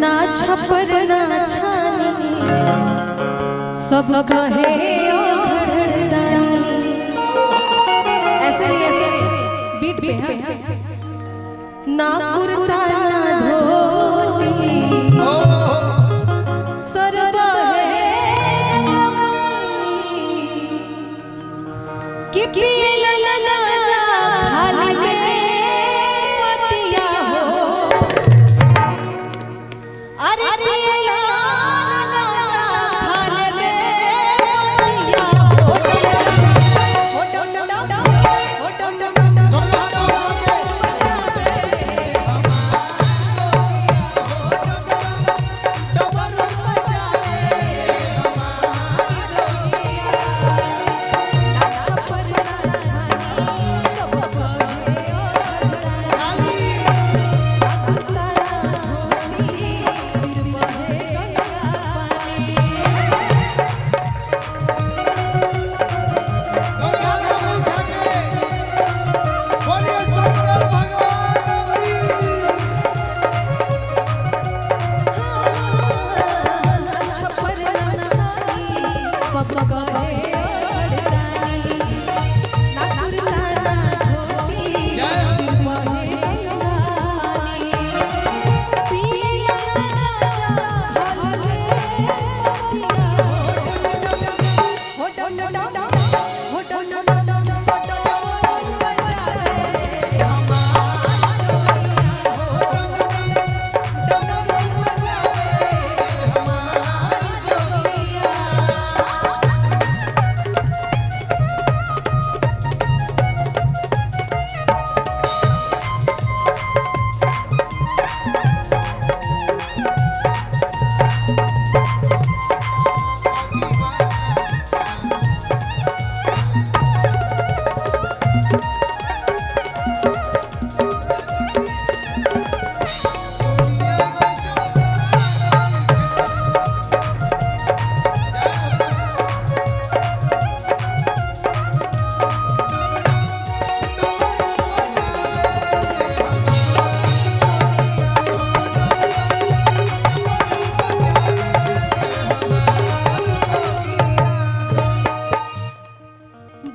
ना छपर ना छानी सब कहे ऐसे नहीं बीट पे ना कुर्ता ना धोती सरबा है कि पिए लगा जा खाली में पतिया हो अरे पिए लगा जा खाली में पतिया हो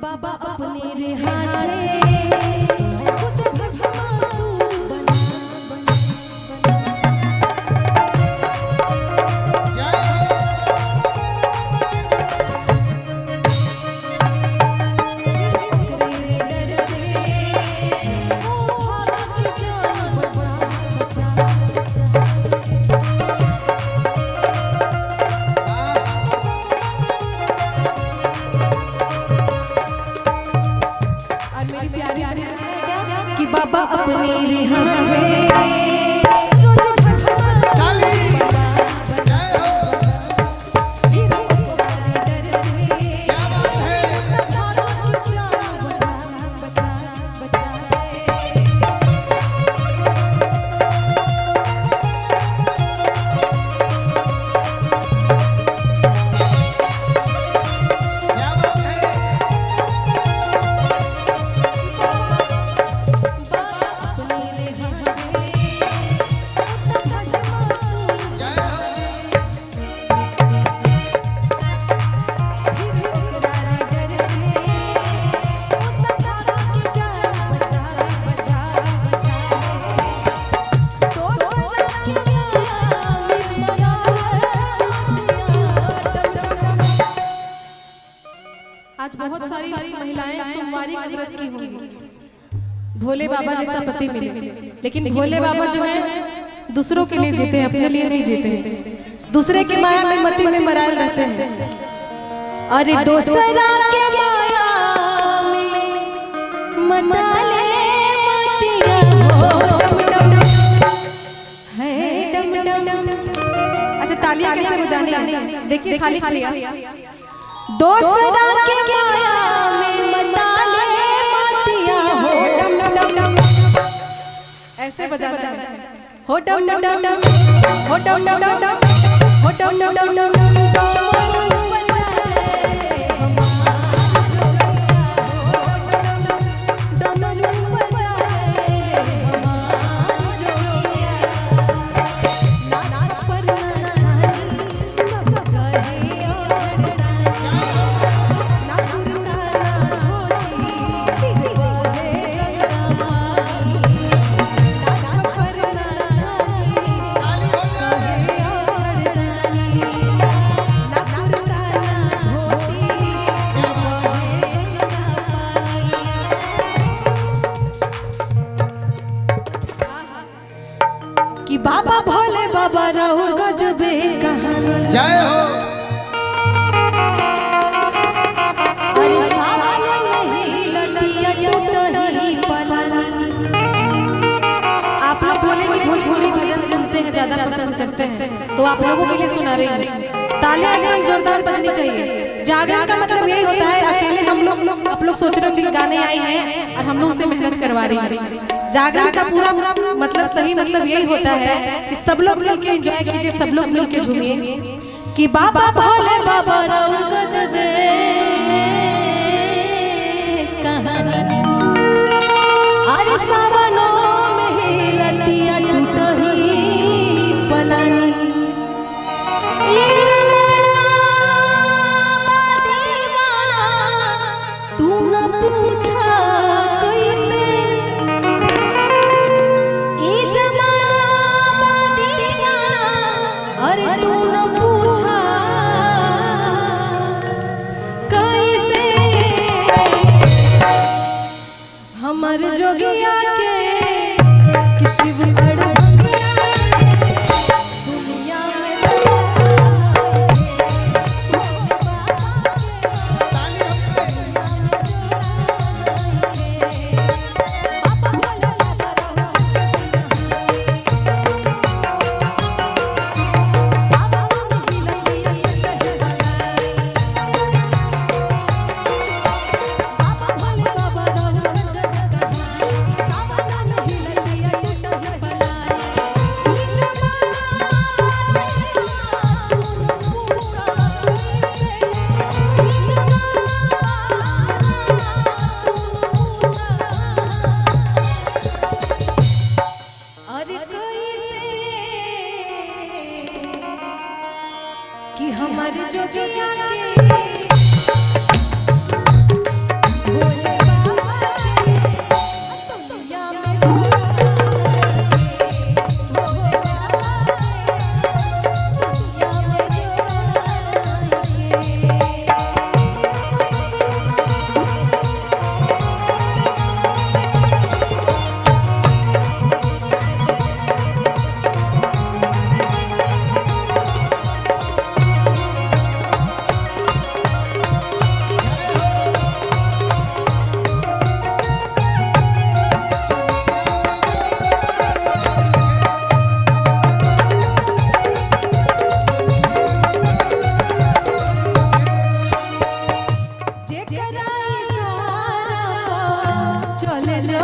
बाबा अपने रिहा आज बहुत सारी महिलाएं सोमवारी का व्रत की होंगी, भोले बाबा जैसा पति मिले, लेकिन भोले बाबा जो है दूसरों के लिए जीते हैं, अपने लिए नहीं जीते, दूसरे की माया में मती में मराए रहते हैं। अरे दूसरा के माया में मताले मतिया हो डम डम है डम डम। अच्छा तालियां कैसे बजानी, देखिए खाली खाली दूसरा के माया में मताले मतिया हो डम डम डम, ऐसे बजाना है हो डम डम डम हो डम डम डम हो डम डम डम। कि बाबा भोले बाबा राहुल गजबे कहानी। जय हो। अरे सावन में ही लतिया टूटही पलानी। आप लोग बोले कि भोजपुरी भजन सुनते हैं, ज्यादा पसंद करते हैं, तो आप लोगों के लिए सुना रही हैं। तालियां एकदम जोरदार बजनी चाहिए। जागरण का मतलब यही होता है, अकेले हम लोग आप लोग सोच रहे हो कि गाने आई हैं और हम लोग से मेहनत करवा रही हैं। जागरण का पूरा मतलब सही मतलब यही होता है कि सब लोग मिलके एंजॉय कीजिए, सब लोग मिलके झूमिए कि बाबा भोले बाबा राउर गजबे कहानी। अरे सावनों में ही लतिया टूटही पलानी। अरे तू न पूछा कैसे हमर जोगिया के कि शिव बड़ दुनिया में कि हमर जोगिया के भोले बाबा के दुनिया में चले जो